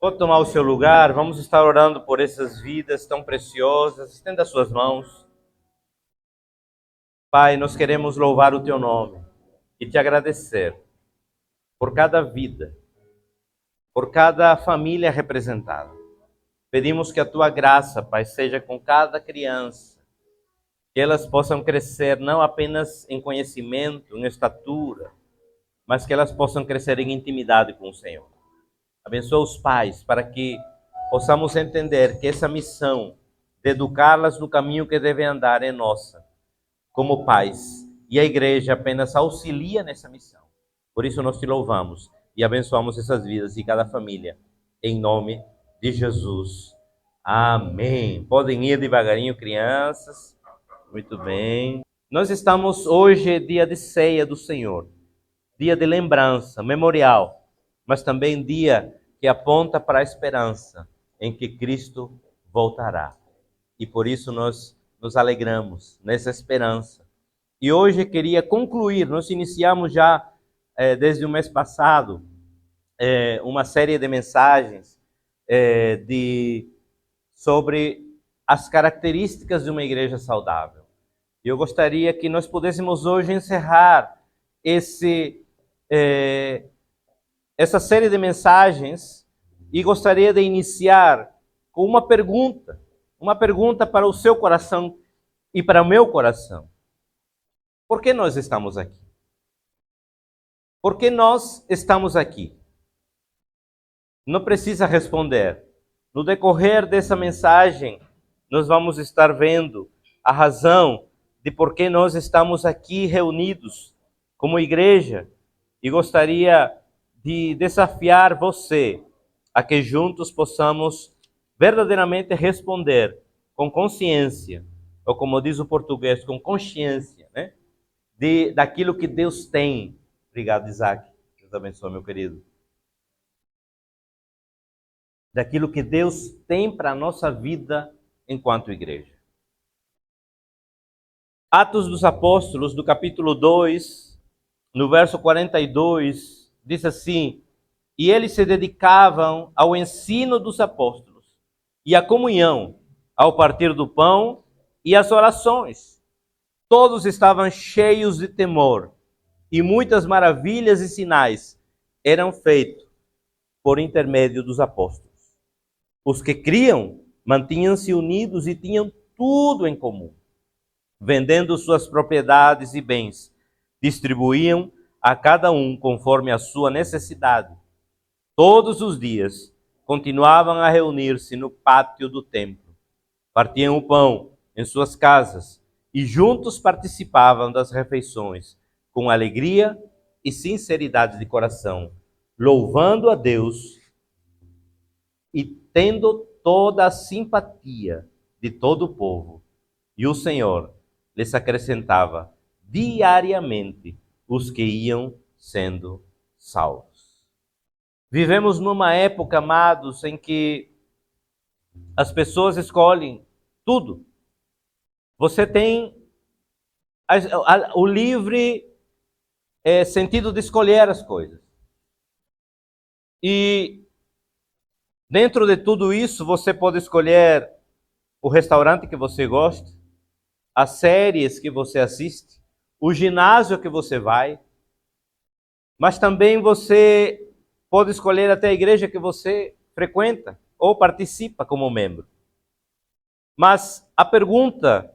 Pode tomar o seu lugar, vamos estar orando por essas vidas tão preciosas. Estenda as suas mãos. Pai, nós queremos louvar o teu nome e te agradecer por cada vida, por cada família representada. Pedimos que a tua graça, Pai, seja com cada criança, que elas possam crescer não apenas em conhecimento, em estatura, mas que elas possam crescer em intimidade com o Senhor. Abençoa os pais para que possamos entender que essa missão de educá-las no caminho que devem andar é nossa, como pais. E a igreja apenas auxilia nessa missão. Por isso nós te louvamos e abençoamos essas vidas e cada família. Em nome de Jesus. Amém. Podem ir devagarinho, crianças. Muito bem. Nós estamos hoje, dia de ceia do Senhor. Dia de lembrança, memorial. Mas também dia que aponta para a esperança em que Cristo voltará. E por isso nós nos alegramos nessa esperança. E hoje queria concluir, nós iniciamos já desde o mês passado uma série de mensagens sobre as características de uma igreja saudável. E eu gostaria que nós pudéssemos hoje encerrar essa série de mensagens e gostaria de iniciar com uma pergunta para o seu coração e para o meu coração. Por que nós estamos aqui? Por que nós estamos aqui? Não precisa responder. No decorrer dessa mensagem, nós vamos estar vendo a razão de por que nós estamos aqui reunidos como igreja. E gostaria de desafiar você a que juntos possamos verdadeiramente responder com consciência, ou como diz o português, com consciência, né? Daquilo que Deus tem. Obrigado, Isaac. Deus abençoe, meu querido. Daquilo que Deus tem para a nossa vida enquanto igreja. Atos dos Apóstolos, do capítulo 2, no verso 42, diz assim: e eles se dedicavam ao ensino dos apóstolos, e à comunhão, ao partir do pão e às orações. Todos estavam cheios de temor, e muitas maravilhas e sinais eram feitos por intermédio dos apóstolos. Os que criam mantinham-se unidos e tinham tudo em comum. Vendendo suas propriedades e bens, distribuíam a cada um conforme a sua necessidade. Todos os dias continuavam a reunir-se no pátio do templo. Partiam o pão em suas casas e juntos participavam das refeições com alegria e sinceridade de coração, louvando a Deus e tendo toda a simpatia de todo o povo. E o Senhor lhes acrescentava diariamente os que iam sendo salvos. Vivemos numa época, amados, em que as pessoas escolhem tudo. Você tem o livre sentido de escolher as coisas. E dentro de tudo isso, você pode escolher o restaurante que você gosta, as séries que você assiste, o ginásio que você vai, mas também você pode escolher até a igreja que você frequenta ou participa como membro. Mas a pergunta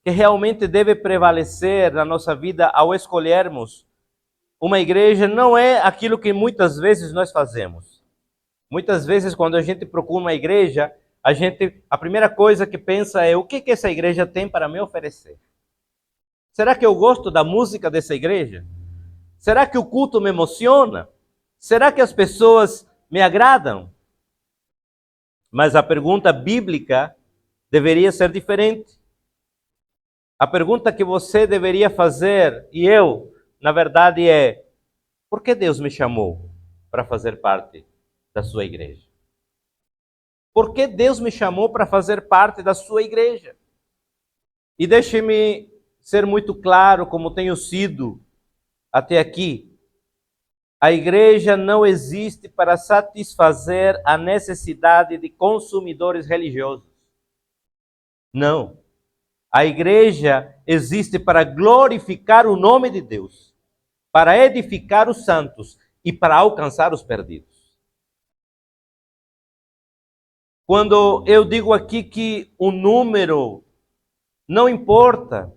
que realmente deve prevalecer na nossa vida ao escolhermos uma igreja não é aquilo que muitas vezes nós fazemos. Muitas vezes, quando a gente procura uma igreja, a primeira coisa que pensa é: o que essa igreja tem para me oferecer? Será que eu gosto da música dessa igreja? Será que o culto me emociona? Será que as pessoas me agradam? Mas a pergunta bíblica deveria ser diferente. A pergunta que você deveria fazer, e eu, na verdade, é: por que Deus me chamou para fazer parte da sua igreja? Por que Deus me chamou para fazer parte da sua igreja? E deixe-me ser muito claro, como tenho sido até aqui. A igreja não existe para satisfazer a necessidade de consumidores religiosos. Não. A igreja existe para glorificar o nome de Deus, para edificar os santos e para alcançar os perdidos. Quando eu digo aqui que o número não importa,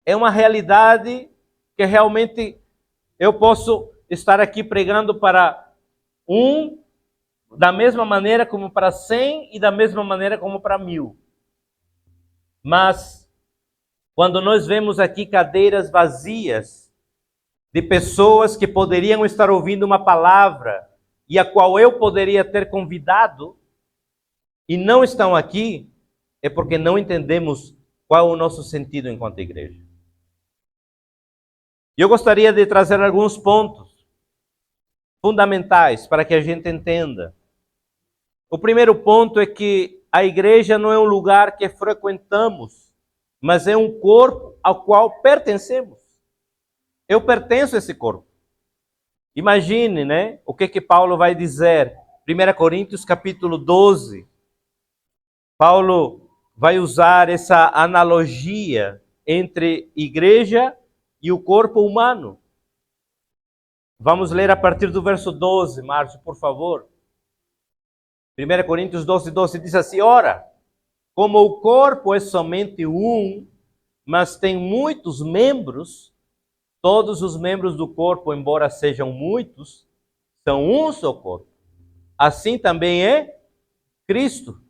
é uma realidade que realmente eu posso estar aqui pregando para um da mesma maneira como para 100 e da mesma maneira como para 1000. Mas quando nós vemos aqui cadeiras vazias de pessoas que poderiam estar ouvindo uma palavra e a qual eu poderia ter convidado e não estão aqui, é porque não entendemos qual é o nosso sentido enquanto igreja. E eu gostaria de trazer alguns pontos fundamentais para que a gente entenda. O primeiro ponto é que a igreja não é um lugar que frequentamos, mas é um corpo ao qual pertencemos. Eu pertenço a esse corpo. Imagine, né, o que Paulo vai dizer. 1 Coríntios capítulo 12. Paulo vai usar essa analogia entre igreja e o corpo humano. Vamos ler a partir do verso 12, Márcio, por favor. 1 Coríntios 12, 12 diz assim: ora, como o corpo é somente um, mas tem muitos membros, todos os membros do corpo, embora sejam muitos, são um só corpo. Assim também é Cristo.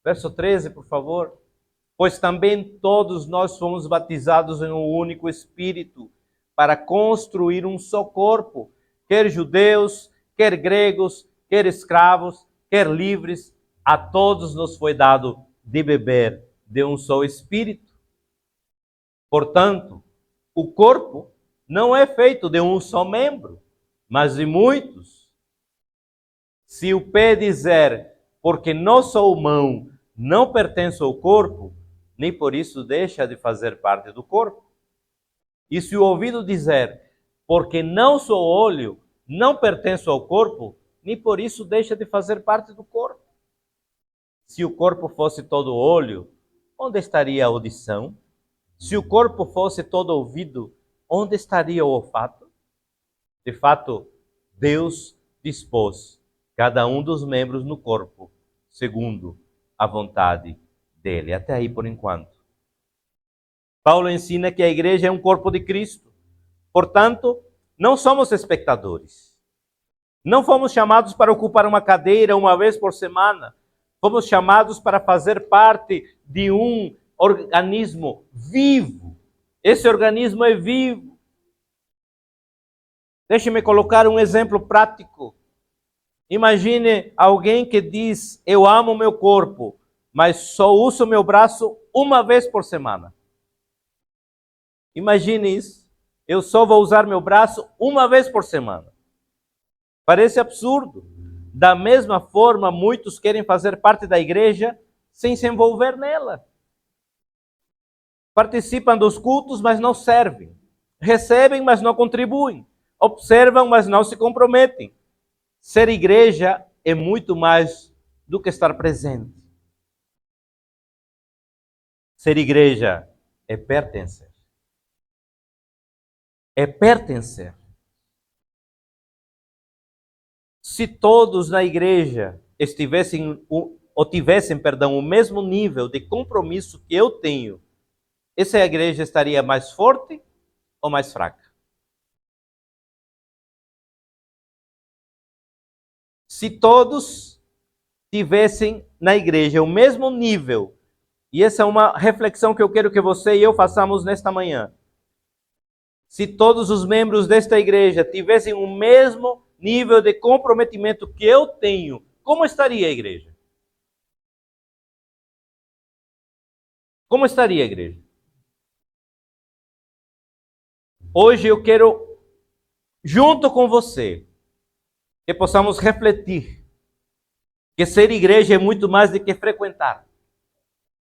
Verso 13, por favor. Pois também todos nós fomos batizados em um único Espírito, para construir um só corpo, quer judeus, quer gregos, quer escravos, quer livres, a todos nos foi dado de beber de um só Espírito. Portanto, o corpo não é feito de um só membro, mas de muitos. Se o pé dizer, porque não sou mão, não pertenço ao corpo, nem por isso deixa de fazer parte do corpo. E se o ouvido dizer, porque não sou olho, não pertenço ao corpo, nem por isso deixa de fazer parte do corpo. Se o corpo fosse todo olho, onde estaria a audição? Se o corpo fosse todo ouvido, onde estaria o olfato? De fato, Deus dispôs cada um dos membros no corpo, segundo a vontade dele. Até aí por enquanto. Paulo ensina que a igreja é um corpo de Cristo. Portanto, não somos espectadores. Não fomos chamados para ocupar uma cadeira uma vez por semana. Fomos chamados para fazer parte de um organismo vivo. Esse organismo é vivo. Deixe-me colocar um exemplo prático. Imagine alguém que diz, eu amo meu corpo, mas só uso meu braço uma vez por semana. Imagine isso. Eu só vou usar meu braço uma vez por semana. Parece absurdo. Da mesma forma, muitos querem fazer parte da igreja sem se envolver nela. Participam dos cultos, mas não servem. Recebem, mas não contribuem. Observam, mas não se comprometem. Ser igreja é muito mais do que estar presente. Ser igreja é pertencer. É pertencer. Se todos na igreja tivessem o mesmo nível de compromisso que eu tenho, essa igreja estaria mais forte ou mais fraca? Se todos tivessem na igreja o mesmo nível, e essa é uma reflexão que eu quero que você e eu façamos nesta manhã. Se todos os membros desta igreja tivessem o mesmo nível de comprometimento que eu tenho, como estaria a igreja? Como estaria a igreja? Hoje eu quero, junto com você, que possamos refletir que ser igreja é muito mais do que frequentar.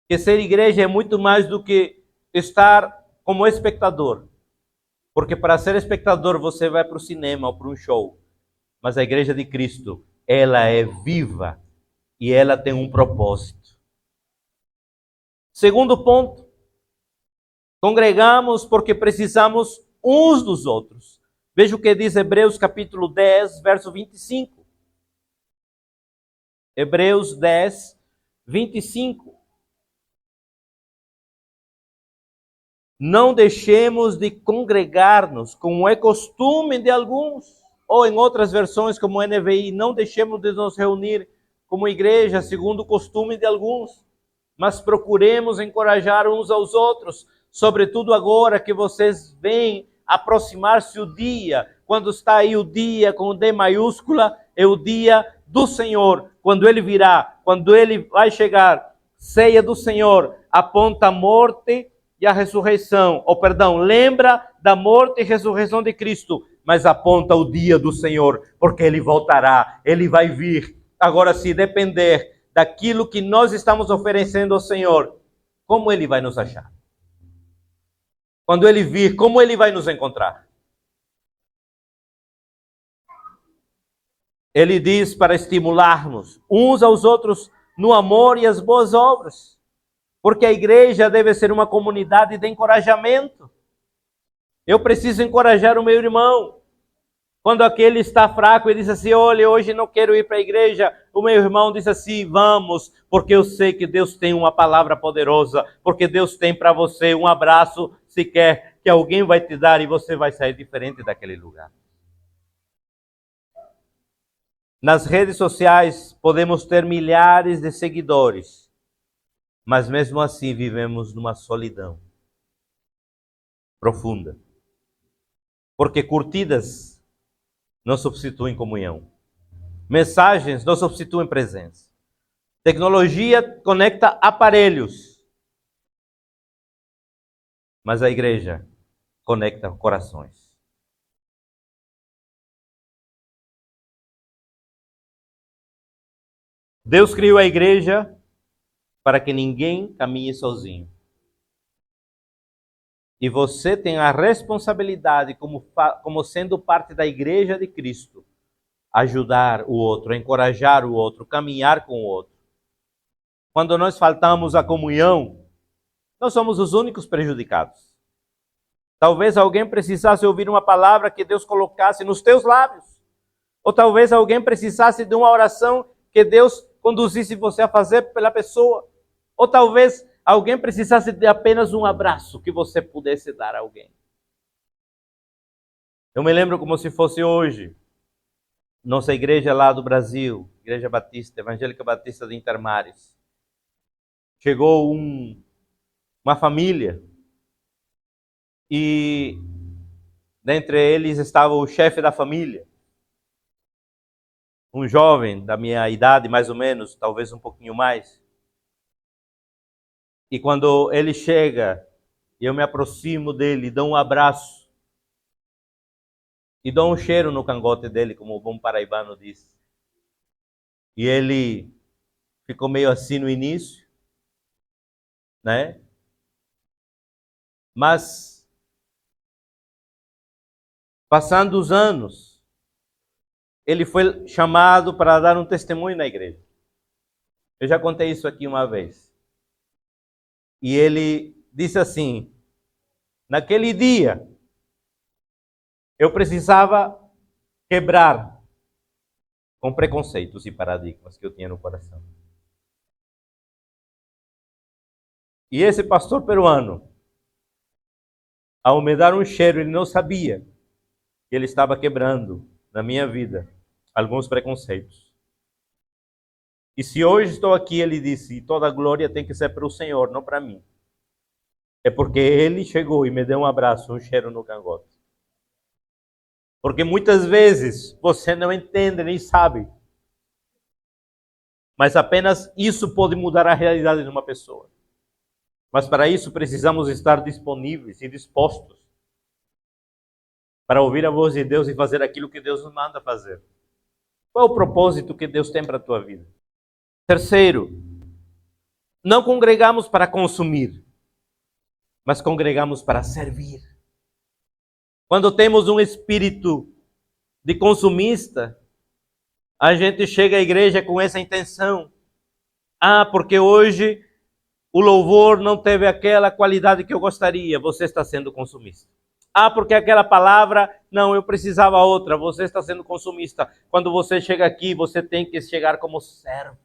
Que ser igreja é muito mais do que estar como espectador. Porque para ser espectador você vai para o cinema ou para um show. Mas a igreja de Cristo, ela é viva e ela tem um propósito. Segundo ponto, congregamos porque precisamos uns dos outros. Veja o que diz Hebreus capítulo 10, verso 25. Hebreus 10, 25. Não deixemos de congregar-nos, como é costume de alguns. Ou em outras versões, como NVI, não deixemos de nos reunir como igreja, segundo o costume de alguns. Mas procuremos encorajar uns aos outros, sobretudo agora que vocês veem aproximar-se o dia. Quando está aí o dia com o D maiúscula, é o dia do Senhor. Quando Ele virá, quando Ele vai chegar, ceia do Senhor, aponta a morte e a ressurreição, lembra da morte e ressurreição de Cristo, mas aponta o dia do Senhor, porque Ele voltará, Ele vai vir. Agora, se depender daquilo que nós estamos oferecendo ao Senhor, como Ele vai nos achar? Quando Ele vir, como Ele vai nos encontrar? Ele diz para estimularmos uns aos outros no amor e as boas obras. Porque a igreja deve ser uma comunidade de encorajamento. Eu preciso encorajar o meu irmão. Quando aquele está fraco e diz assim, olha, hoje não quero ir para a igreja, o meu irmão diz assim, vamos, porque eu sei que Deus tem uma palavra poderosa, porque Deus tem para você um abraço sequer que alguém vai te dar e você vai sair diferente daquele lugar. Nas redes sociais podemos ter milhares de seguidores, mas mesmo assim vivemos numa solidão profunda. Porque curtidas não substituem comunhão. Mensagens não substituem presença. Tecnologia conecta aparelhos. Mas a igreja conecta corações. Deus criou a igreja para que ninguém caminhe sozinho. E você tem a responsabilidade, como sendo parte da igreja de Cristo, ajudar o outro, encorajar o outro, caminhar com o outro. Quando nós faltamos a comunhão, nós somos os únicos prejudicados. Talvez alguém precisasse ouvir uma palavra que Deus colocasse nos teus lábios. Ou talvez alguém precisasse de uma oração que Deus conduzisse você a fazer pela pessoa. Ou talvez alguém precisasse de apenas um abraço que você pudesse dar a alguém. Eu me lembro como se fosse hoje. Nossa igreja lá do Brasil, Igreja Batista, Evangélica Batista de Intermares. Chegou uma família e dentre eles estava o chefe da família. Um jovem da minha idade, mais ou menos, talvez um pouquinho mais. E quando ele chega, eu me aproximo dele, dou um abraço e dou um cheiro no cangote dele, como o bom paraibano diz. E ele ficou meio assim no início, né? Mas, passando os anos, ele foi chamado para dar um testemunho na igreja. Eu já contei isso aqui uma vez. E ele disse assim, naquele dia, eu precisava quebrar com preconceitos e paradigmas que eu tinha no coração. E esse pastor peruano, ao me dar um cheiro, ele não sabia que ele estava quebrando na minha vida alguns preconceitos. E se hoje estou aqui, ele disse, toda a glória tem que ser para o Senhor, não para mim. É porque ele chegou e me deu um abraço, um cheiro no cangote. Porque muitas vezes você não entende nem sabe. Mas apenas isso pode mudar a realidade de uma pessoa. Mas para isso precisamos estar disponíveis e dispostos para ouvir a voz de Deus e fazer aquilo que Deus nos manda fazer. Qual é o propósito que Deus tem para a tua vida? Terceiro, não congregamos para consumir, mas congregamos para servir. Quando temos um espírito de consumista, a gente chega à igreja com essa intenção. Porque hoje o louvor não teve aquela qualidade que eu gostaria. Você está sendo consumista. Porque aquela palavra, não, eu precisava outra. Você está sendo consumista. Quando você chega aqui, você tem que chegar como servo.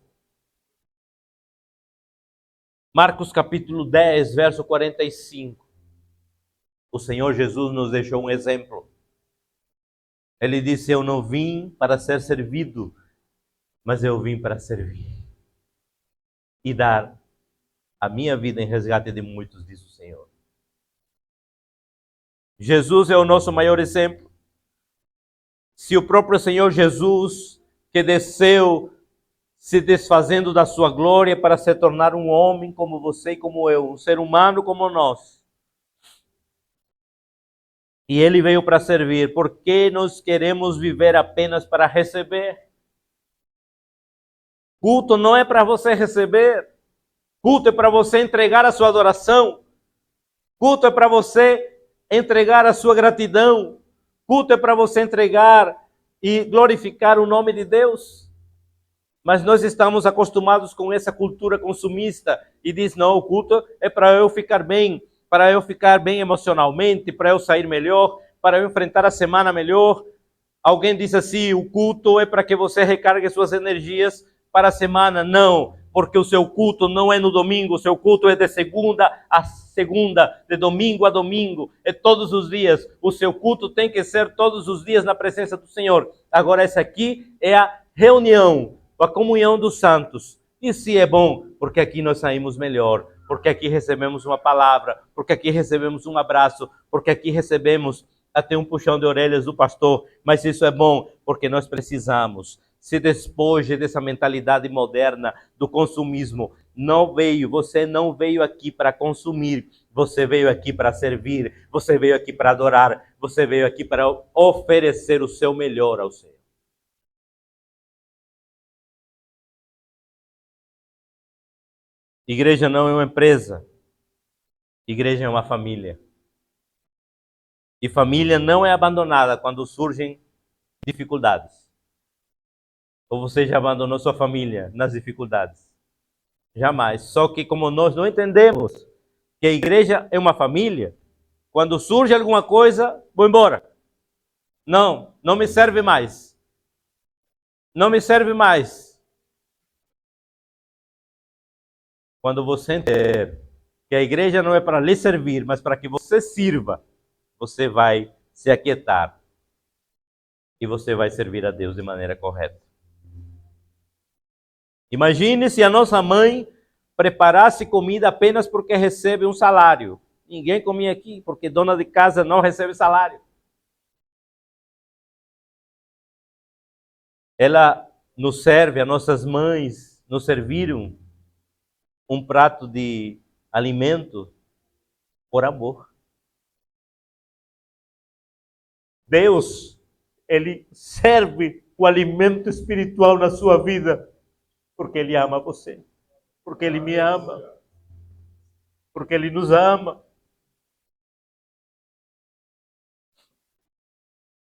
Marcos capítulo 10, verso 45. O Senhor Jesus nos deixou um exemplo. Ele disse: eu não vim para ser servido, mas eu vim para servir e dar a minha vida em resgate de muitos, diz o Senhor. Jesus é o nosso maior exemplo. Se o próprio Senhor Jesus, que desceu se desfazendo da sua glória para se tornar um homem como você e como eu, um ser humano como nós, e ele veio para servir, por que nós queremos viver apenas para receber? Culto não é para você receber. Culto é para você entregar a sua adoração. Culto é para você entregar a sua gratidão. Culto é para você entregar e glorificar o nome de Deus. Mas nós estamos acostumados com essa cultura consumista e diz, não, o culto é para eu ficar bem emocionalmente, para eu sair melhor, para eu enfrentar a semana melhor. Alguém diz assim, o culto é para que você recargue suas energias para a semana. Não, porque o seu culto não é no domingo, o seu culto é de segunda a segunda, de domingo a domingo, é todos os dias. O seu culto tem que ser todos os dias na presença do Senhor. Agora essa aqui é a reunião, a comunhão dos santos. E se é bom, porque aqui nós saímos melhor, porque aqui recebemos uma palavra, porque aqui recebemos um abraço, porque aqui recebemos até um puxão de orelhas do pastor, mas isso é bom, porque nós precisamos. Se despoje dessa mentalidade moderna do consumismo. Você não veio aqui para consumir, você veio aqui para servir, você veio aqui para adorar, você veio aqui para oferecer o seu melhor ao Senhor. Igreja não é uma empresa, igreja é uma família. E família não é abandonada quando surgem dificuldades. Ou você já abandonou sua família nas dificuldades? Jamais. Só que como nós não entendemos que a igreja é uma família, quando surge alguma coisa, vou embora. Não me serve mais. Não me serve mais. Quando você entender que a igreja não é para lhe servir, mas para que você sirva, você vai se aquietar e você vai servir a Deus de maneira correta. Imagine se a nossa mãe preparasse comida apenas porque recebe um salário. Ninguém comia aqui porque dona de casa não recebe salário. Ela nos serve, as nossas mães nos serviram um prato de alimento por amor. Deus, Ele serve o alimento espiritual na sua vida porque Ele ama você, porque Ele me ama, porque Ele nos ama.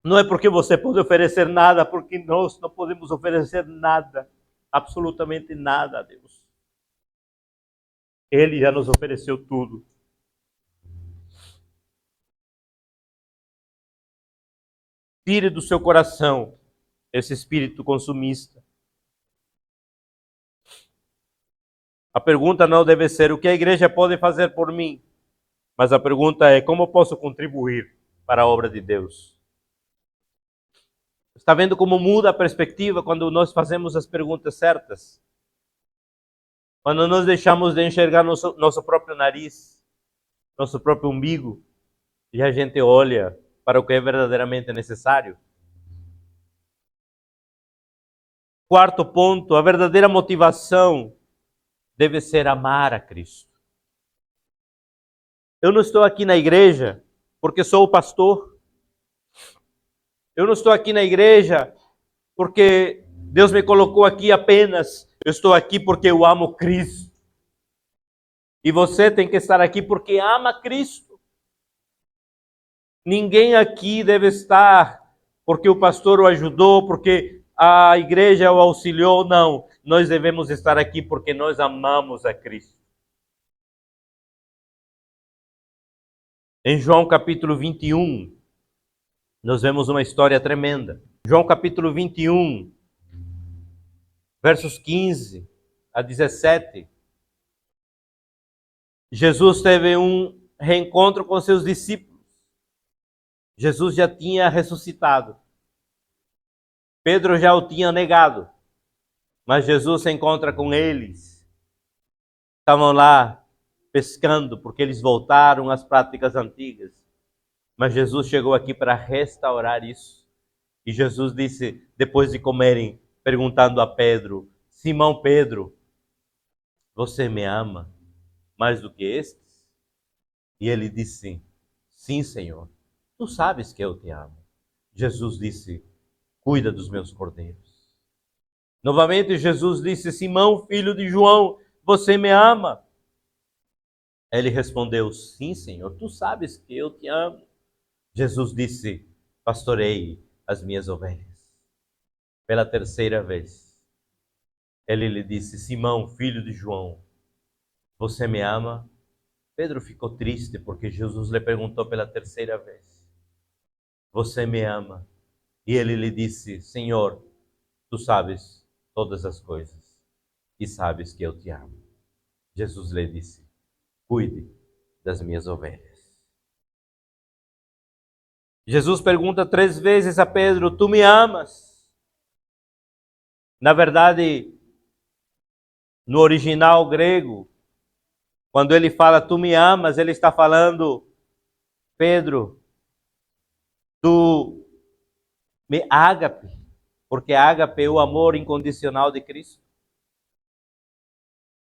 Não é porque você pode oferecer nada, porque nós não podemos oferecer nada, absolutamente nada a Deus. Ele já nos ofereceu tudo. Tire do seu coração esse espírito consumista. A pergunta não deve ser o que a igreja pode fazer por mim, mas a pergunta é como posso contribuir para a obra de Deus. Está vendo como muda a perspectiva quando nós fazemos as perguntas certas? Quando nós deixamos de enxergar nosso próprio nariz, nosso próprio umbigo, e a gente olha para o que é verdadeiramente necessário. Quarto ponto, a verdadeira motivação deve ser amar a Cristo. Eu não estou aqui na igreja porque sou o pastor. Eu não estou aqui na igreja porque Deus me colocou aqui apenas. Eu estou aqui porque eu amo Cristo. E você tem que estar aqui porque ama Cristo. Ninguém aqui deve estar porque o pastor o ajudou, porque a igreja o auxiliou. Não, nós devemos estar aqui porque nós amamos a Cristo. Em João capítulo 21, nós vemos uma história tremenda. João capítulo 21, versos 15 a 17. Jesus teve um reencontro com seus discípulos. Jesus já tinha ressuscitado. Pedro já o tinha negado. Mas Jesus se encontra com eles. Estavam lá pescando porque eles voltaram às práticas antigas. Mas Jesus chegou aqui para restaurar isso. E Jesus disse, depois de comerem, perguntando a Pedro: Simão Pedro, você me ama mais do que estes? E ele disse: sim, Senhor, tu sabes que eu te amo. Jesus disse: cuida dos meus cordeiros. Novamente Jesus disse: Simão, filho de João, você me ama? Ele respondeu: sim, Senhor, tu sabes que eu te amo. Jesus disse: pastorei as minhas ovelhas. Pela terceira vez, ele lhe disse: Simão, filho de João, você me ama? Pedro ficou triste porque Jesus lhe perguntou pela terceira vez: você me ama? E ele lhe disse: Senhor, tu sabes todas as coisas e sabes que eu te amo. Jesus lhe disse: cuide das minhas ovelhas. Jesus pergunta 3 vezes a Pedro: tu me amas? Na verdade, no original grego, quando ele fala tu me amas, ele está falando: Pedro, tu me ágape, porque ágape é o amor incondicional de Cristo.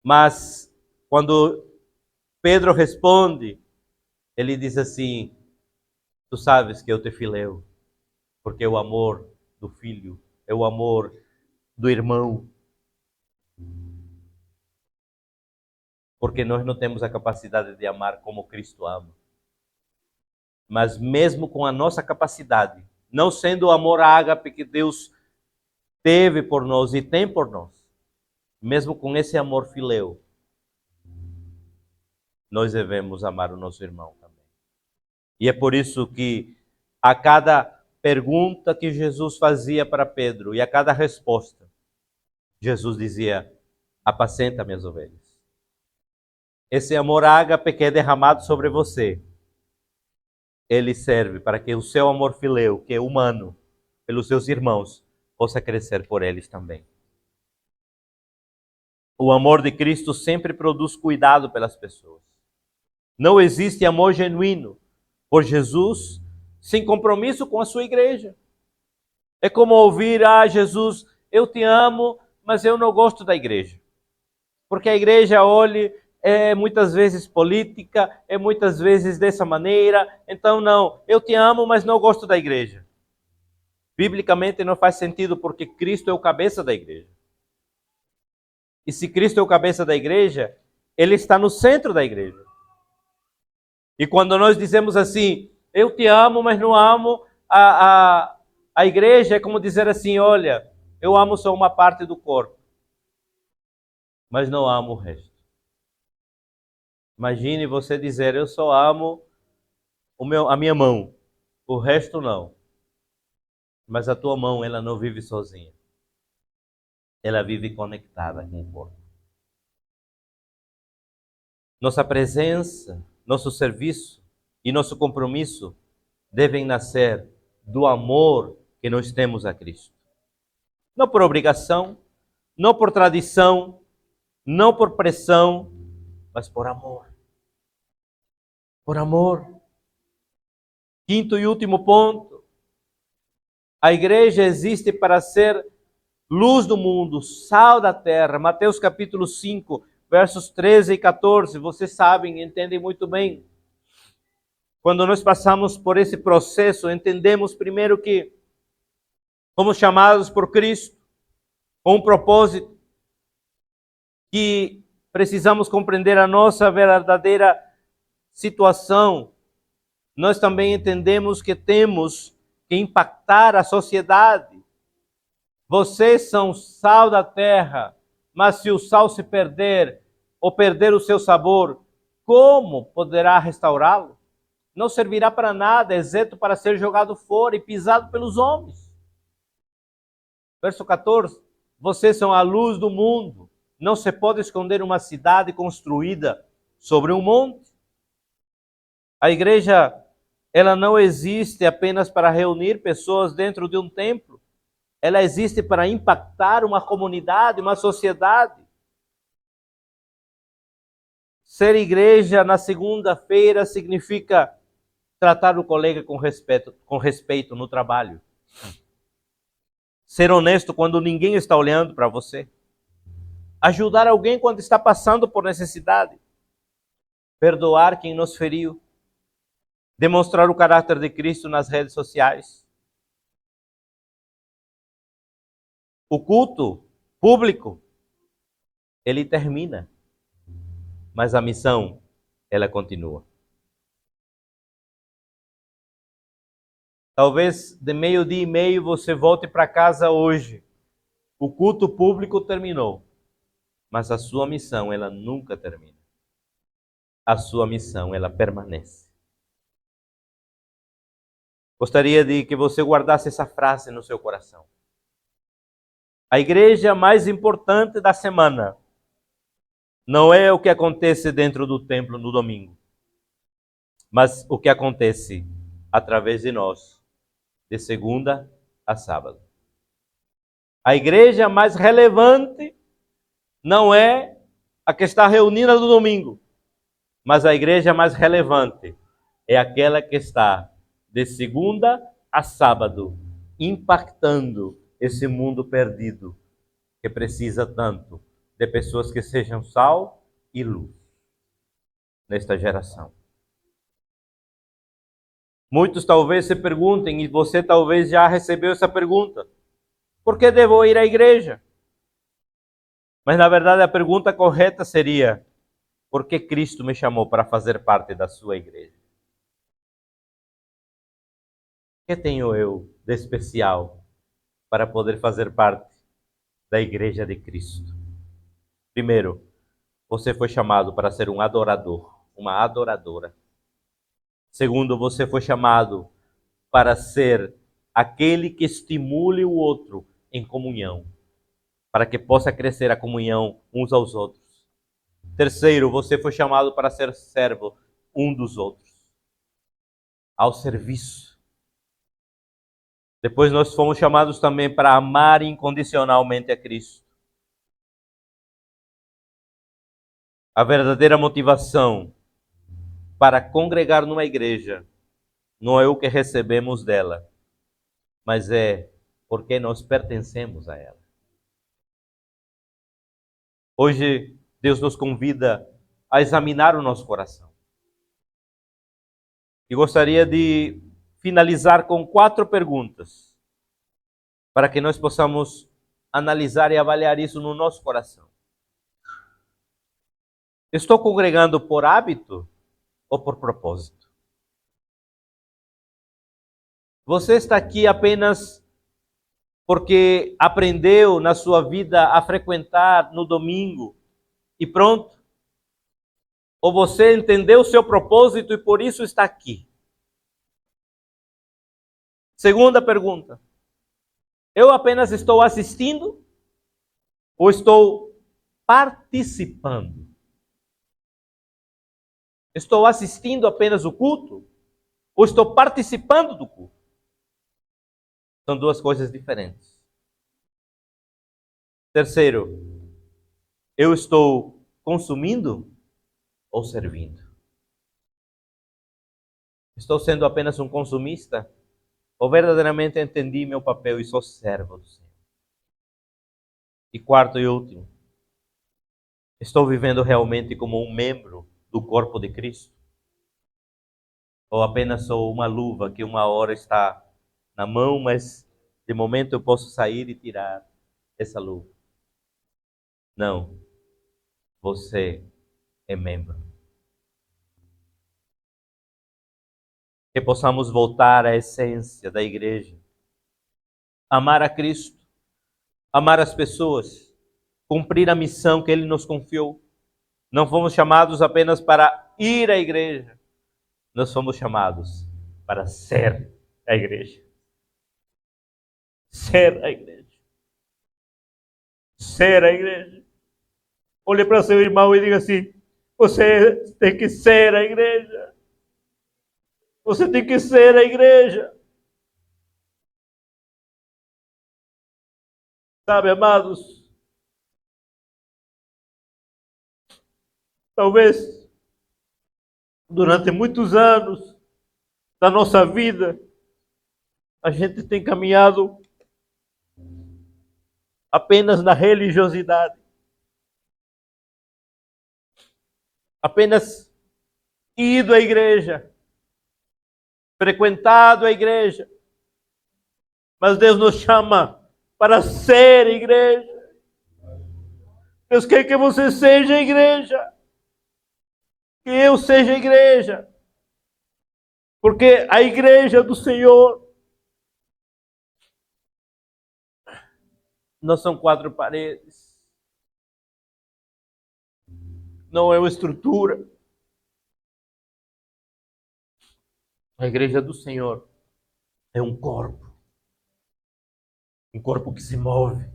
Mas quando Pedro responde, ele diz assim: tu sabes que eu te fileo, porque o amor do filho é o amor do irmão. Porque nós não temos a capacidade de amar como Cristo ama. Mas mesmo com a nossa capacidade, não sendo o amor ágape que Deus teve por nós e tem por nós, mesmo com esse amor fileu, nós devemos amar o nosso irmão também. E é por isso que a cada pergunta que Jesus fazia para Pedro e a cada resposta, Jesus dizia: apacenta minhas ovelhas. Esse amor ágape que é derramado sobre você, ele serve para que o seu amor fileu, que é humano, pelos seus irmãos, possa crescer por eles também. O amor de Cristo sempre produz cuidado pelas pessoas. Não existe amor genuíno por Jesus sem compromisso com a sua igreja. É como ouvir: Jesus, eu te amo, mas eu não gosto da igreja. Porque a igreja, olhe, é muitas vezes política, é muitas vezes dessa maneira. Então, não, eu te amo, mas não gosto da igreja. Biblicamente não faz sentido, porque Cristo é o cabeça da igreja. E se Cristo é o cabeça da igreja, ele está no centro da igreja. E quando nós dizemos assim: eu te amo, mas não amo a igreja, é como dizer assim: olha, eu amo só uma parte do corpo, mas não amo o resto. Imagine você dizer: eu só amo a minha mão, o resto não. Mas a tua mão, ela não vive sozinha. Ela vive conectada com o corpo. Nossa presença, nosso serviço e nosso compromisso devem nascer do amor que nós temos a Cristo. Não por obrigação, não por tradição, não por pressão, mas por amor. Por amor. Quinto e último ponto. A igreja existe para ser luz do mundo, sal da terra. Mateus capítulo 5, versos 13 e 14. Vocês sabem, entendem muito bem. Quando nós passamos por esse processo, entendemos primeiro que fomos chamados por Cristo com um propósito, que precisamos compreender a nossa verdadeira situação nós também entendemos que temos que impactar a sociedade. Vocês são sal da terra, mas se o sal se perder ou perder o seu sabor, como poderá restaurá-lo? Não servirá para nada, exceto para ser jogado fora e pisado pelos homens. Verso 14. Vocês são a luz do mundo. Não se pode esconder uma cidade construída sobre um monte. A igreja, ela não existe apenas para reunir pessoas dentro de um templo. Ela existe para impactar uma comunidade, uma sociedade. Ser igreja na segunda-feira significa tratar o colega com respeito no trabalho. Ser honesto quando ninguém está olhando para você. Ajudar alguém quando está passando por necessidade. Perdoar quem nos feriu. Demonstrar o caráter de Cristo nas redes sociais. O culto público, ele termina, mas a missão, ela continua. Talvez de meio-dia e meio você volte para casa hoje. O culto público terminou, mas a sua missão, ela nunca termina. A sua missão, ela permanece. Gostaria de que você guardasse essa frase no seu coração. A igreja mais importante da semana não é o que acontece dentro do templo no domingo, mas o que acontece através de nós, de segunda a sábado. A igreja mais relevante não é a que está reunida no domingo, mas a igreja mais relevante é aquela que está de segunda a sábado, impactando esse mundo perdido, que precisa tanto de pessoas que sejam sal e luz nesta geração. Muitos talvez se perguntem, e você talvez já recebeu essa pergunta: por que devo ir à igreja? Mas na verdade a pergunta correta seria: por que Cristo me chamou para fazer parte da sua igreja? O que tenho eu de especial para poder fazer parte da igreja de Cristo? Primeiro, você foi chamado para ser um adorador, uma adoradora. Segundo, você foi chamado para ser aquele que estimule o outro em comunhão, para que possa crescer a comunhão uns aos outros. Terceiro, você foi chamado para ser servo um dos outros, ao serviço. Depois nós fomos chamados também para amar incondicionalmente a Cristo. A verdadeira motivação para congregar numa igreja não é o que recebemos dela, mas é porque nós pertencemos a ela. Hoje, Deus nos convida a examinar o nosso coração. E gostaria de finalizar com 4 perguntas, para que nós possamos analisar e avaliar isso no nosso coração. Estou congregando por hábito ou por propósito? Você está aqui apenas porque aprendeu na sua vida a frequentar no domingo e pronto? Ou você entendeu o seu propósito e por isso está aqui? Segunda pergunta: eu apenas estou assistindo ou estou participando? Estou assistindo apenas o culto ou estou participando do culto? São 2 coisas diferentes. Terceiro, eu estou consumindo ou servindo? Estou sendo apenas um consumista ou verdadeiramente entendi meu papel e sou servo do Senhor? E quarto e último, estou vivendo realmente como um membro do corpo de Cristo? Ou apenas sou uma luva que uma hora está na mão, mas de momento eu posso sair e tirar essa luva? Não, você é membro. que possamos voltar à essência da igreja. Amar a Cristo, amar as pessoas, cumprir a missão que Ele nos confiou. Não fomos chamados apenas para ir à igreja, nós fomos chamados para ser a igreja. Ser a igreja. Ser a igreja. Olhe para seu irmão e diga assim: você tem que ser a igreja. Você tem que ser a igreja. Sabe, amados, talvez durante muitos anos da nossa vida, a gente tem caminhado apenas na religiosidade. Apenas ido à igreja, frequentado a igreja. Mas Deus nos chama para ser igreja. Deus quer que você seja igreja. Que eu seja igreja. Porque a igreja do Senhor não são quatro paredes. Não é uma estrutura. A igreja do Senhor é um corpo. Um corpo que se move.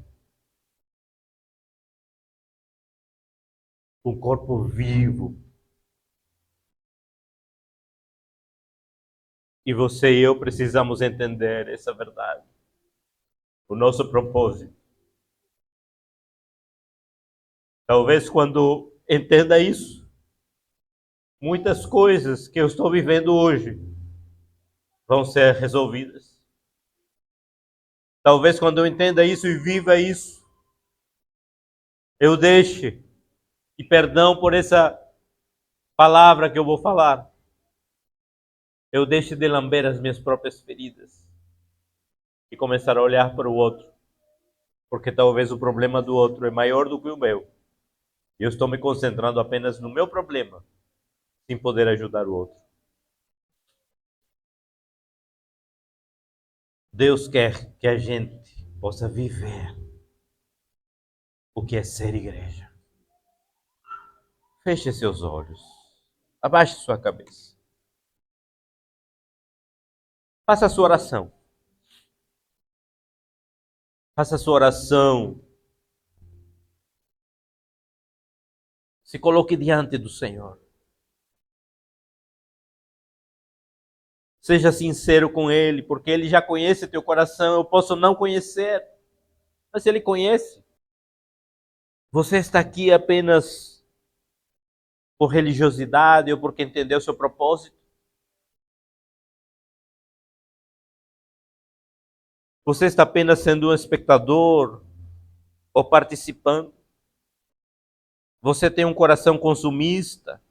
Um corpo vivo. E você e eu precisamos entender essa verdade. O nosso propósito. Talvez quando entenda isso, muitas coisas que eu estou vivendo hoje vão ser resolvidas. Talvez quando eu entenda isso e viva isso, eu deixe, e perdão por essa palavra que eu vou falar, eu deixe de lamber as minhas próprias feridas e começar a olhar para o outro, porque talvez o problema do outro é maior do que o meu. E eu estou me concentrando apenas no meu problema, sem poder ajudar o outro. Deus quer que a gente possa viver o que é ser igreja. Feche seus olhos. Abaixe sua cabeça. Faça a sua oração. Faça a sua oração. Se coloque diante do Senhor. Seja sincero com Ele, porque Ele já conhece teu coração. Eu posso não conhecer, mas Ele conhece. Você está aqui apenas por religiosidade ou porque entendeu o seu propósito? Você está apenas sendo um espectador ou participando? Você tem um coração consumista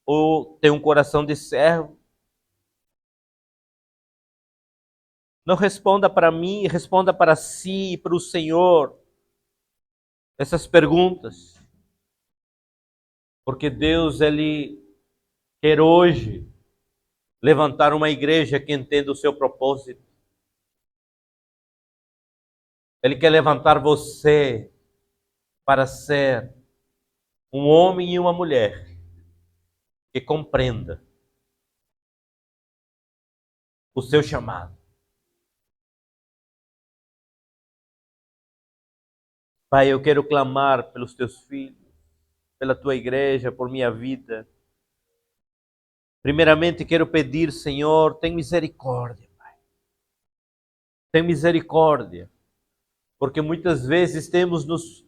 ou tem um coração de servo? Não responda para mim, responda para si e para o Senhor essas perguntas. Porque Deus, Ele quer hoje levantar uma igreja que entenda o seu propósito. Ele quer levantar você para ser um homem e uma mulher que compreenda o seu chamado. Pai, eu quero clamar pelos teus filhos, pela tua igreja, por minha vida. Primeiramente, quero pedir, Senhor, tem misericórdia, Pai. Tem misericórdia, porque muitas vezes temos nos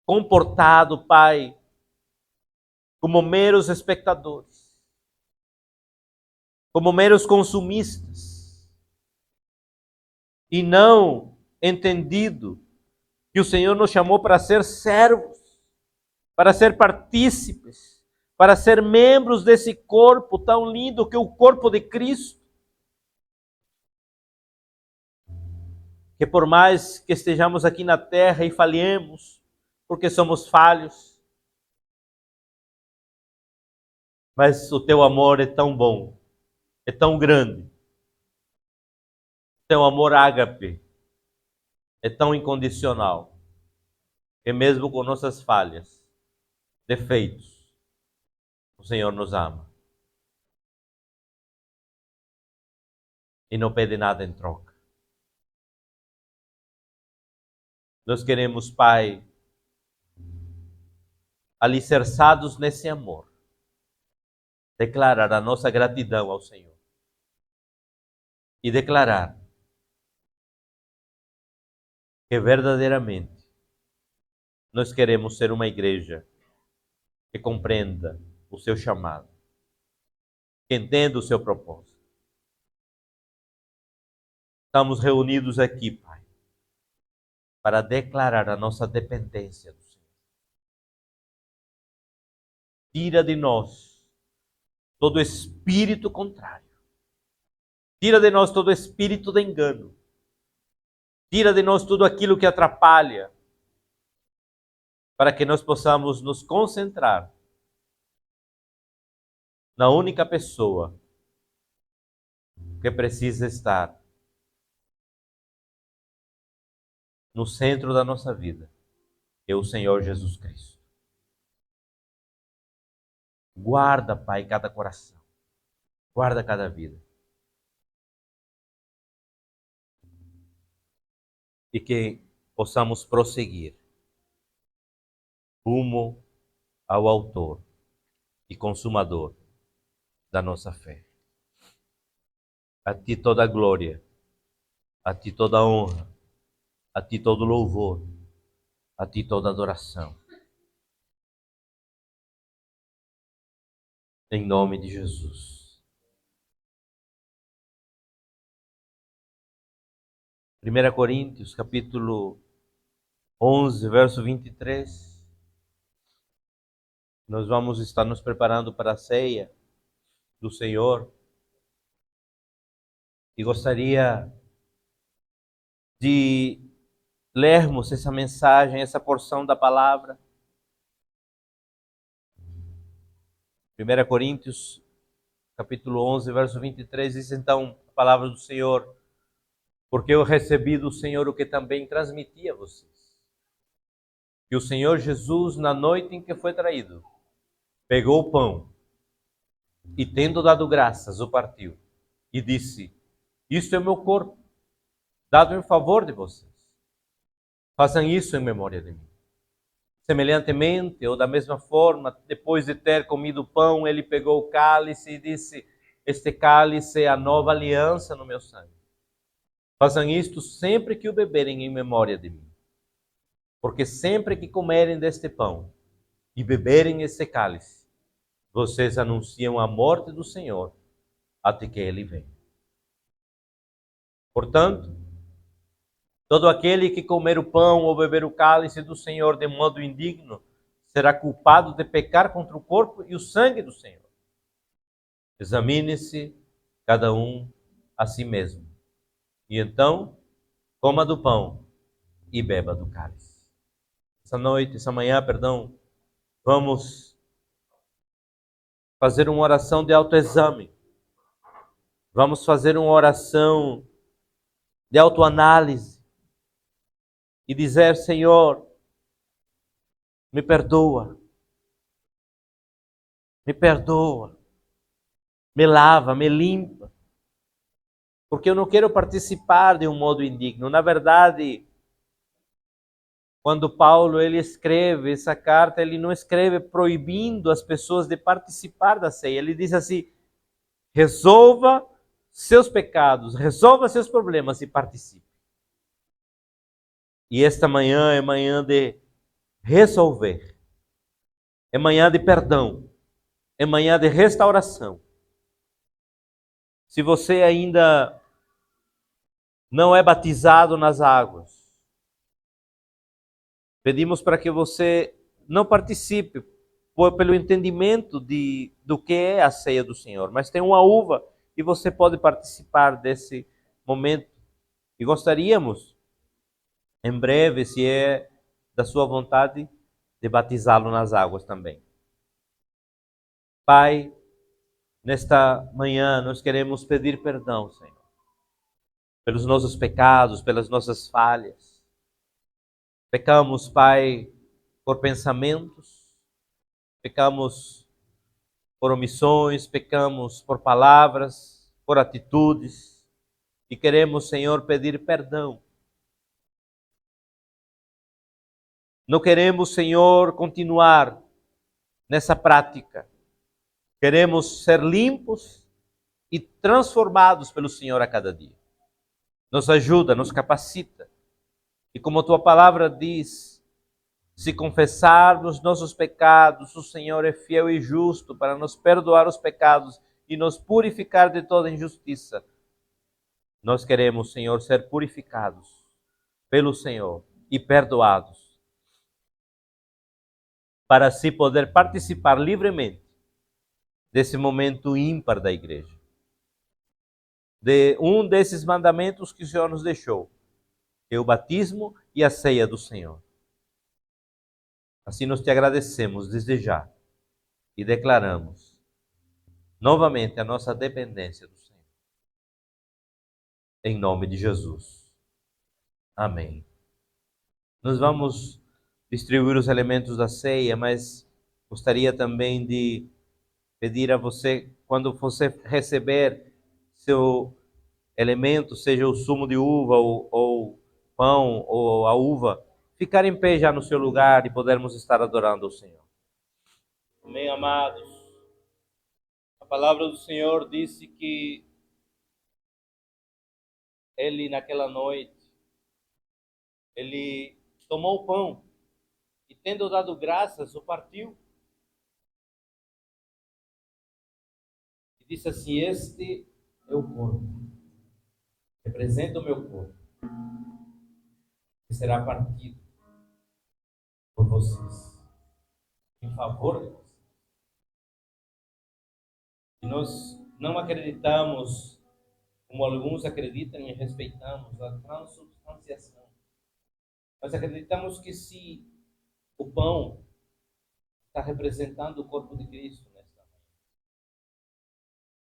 comportado, Pai, como meros espectadores, como meros consumistas, e não entendido que o Senhor nos chamou para ser servos, para ser partícipes, para ser membros desse corpo tão lindo que é o corpo de Cristo. Que por mais que estejamos aqui na terra e falhemos, porque somos falhos, mas o teu amor é tão bom é tão grande, teu amor ágape é tão incondicional, que mesmo com nossas falhas, defeitos, o Senhor nos ama. E não pede nada em troca. Nós queremos, Pai, alicerçados nesse amor, declarar a nossa gratidão ao Senhor. E declarar que verdadeiramente nós queremos ser uma igreja que compreenda o seu chamado, que entenda o seu propósito. Estamos reunidos aqui, Pai, para declarar a nossa dependência do Senhor. Tira de nós todo espírito contrário. Tira de nós todo espírito de engano. Tira de nós tudo aquilo que atrapalha, para que nós possamos nos concentrar na única pessoa que precisa estar no centro da nossa vida, é o Senhor Jesus Cristo. Guarda, Pai, cada coração. Guarda cada vida. E que possamos prosseguir rumo ao autor e consumador da nossa fé. A Ti toda a glória, a Ti toda a honra, a Ti todo louvor, a Ti toda adoração. Em nome de Jesus. 1 Coríntios, capítulo 11, verso 23. Nós vamos estar nos preparando para a ceia do Senhor. E gostaria de lermos essa mensagem, essa porção da palavra. 1 Coríntios, capítulo 11, verso 23, diz então a palavra do Senhor: porque eu recebi do Senhor o que também transmiti a vocês. Que o Senhor Jesus, na noite em que foi traído, pegou o pão e, tendo dado graças, o partiu e disse: isto é o meu corpo, dado em favor de vocês. Façam isso em memória de mim. Semelhantemente, ou da mesma forma, depois de ter comido o pão, ele pegou o cálice e disse: este cálice é a nova aliança no meu sangue. Façam isto sempre que o beberem em memória de mim. Porque sempre que comerem deste pão e beberem este cálice, vocês anunciam a morte do Senhor até que ele venha. Portanto, todo aquele que comer o pão ou beber o cálice do Senhor de modo indigno será culpado de pecar contra o corpo e o sangue do Senhor. Examine-se cada um a si mesmo. E então, coma do pão e beba do cálice. Essa manhã, vamos fazer uma oração de autoexame. Vamos fazer uma oração de autoanálise e dizer: Senhor, me perdoa, me lava, me limpa, porque eu não quero participar de um modo indigno. Na verdade, quando Paulo ele escreve essa carta, ele não escreve proibindo as pessoas de participar da ceia. Ele diz assim: resolva seus pecados, resolva seus problemas e participe. E esta manhã é manhã de resolver, é manhã de perdão, é manhã de restauração. Se você ainda não é batizado nas águas, pedimos para que você não participe pelo entendimento do que é a ceia do Senhor, mas tem uma uva e você pode participar desse momento. E gostaríamos, em breve, se é da sua vontade, de batizá-lo nas águas também. Pai, Nesta manhã, nós queremos pedir perdão, Senhor, pelos nossos pecados, pelas nossas falhas. Pecamos, Pai, por pensamentos, pecamos por omissões, pecamos por palavras, por atitudes, e queremos, Senhor, pedir perdão. Não queremos, Senhor, continuar nessa prática. Queremos ser limpos e transformados pelo Senhor a cada dia. Nos ajuda, nos capacita. E como tua palavra diz, se confessarmos nossos pecados, o Senhor é fiel e justo para nos perdoar os pecados e nos purificar de toda injustiça. Nós queremos, Senhor, ser purificados pelo Senhor e perdoados, para assim poder participar livremente desse momento ímpar da igreja, de um desses mandamentos que o Senhor nos deixou, que é o batismo e a ceia do Senhor. Assim nós te agradecemos desde já e declaramos novamente a nossa dependência do Senhor. Em nome de Jesus. Amém. Nós vamos distribuir os elementos da ceia, mas gostaria também de pedir a você, quando você receber seu elemento, seja o sumo de uva ou pão ou a uva, ficar em pé já no seu lugar e podermos estar adorando o Senhor. Amém, amados. A palavra do Senhor disse que ele, naquela noite, ele tomou o pão e, tendo dado graças, o partiu. E disse assim: este é o corpo, representa o meu corpo, que será partido por vocês, em favor de vocês. E nós não acreditamos, como alguns acreditam e respeitamos, a transubstanciação. Nós acreditamos que se o pão está representando o corpo de Cristo nesta manhã,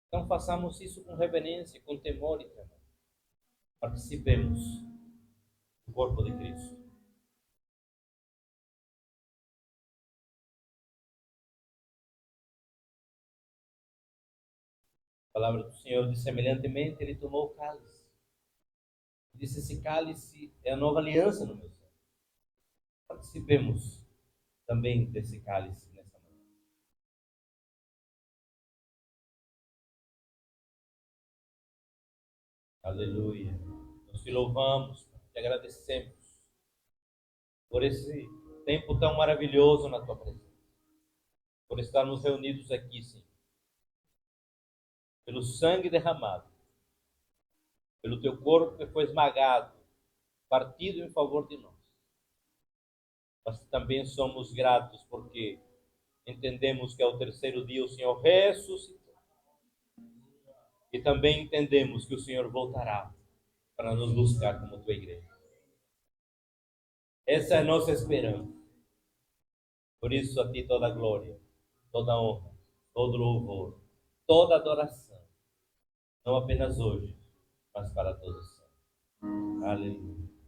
então façamos isso com reverência, com temor e tremor. Participemos do corpo de Cristo. A palavra do Senhor diz: semelhantemente, ele tomou o cálice. Disse: esse cálice é a nova aliança no meu sangue. Participemos também desse cálice nessa manhã. Aleluia. Nós te louvamos, te agradecemos por esse tempo tão maravilhoso na tua presença, por estarmos reunidos aqui, Senhor, pelo sangue derramado, pelo teu corpo que foi esmagado, partido em favor de nós. Mas também somos gratos porque entendemos que ao terceiro dia o Senhor ressuscitou. E também entendemos que o Senhor voltará para nos buscar como tua igreja. Essa é a nossa esperança. Por isso a ti toda a glória, toda a honra, todo louvor, toda adoração. Não apenas hoje, mas para todos sempre. Aleluia.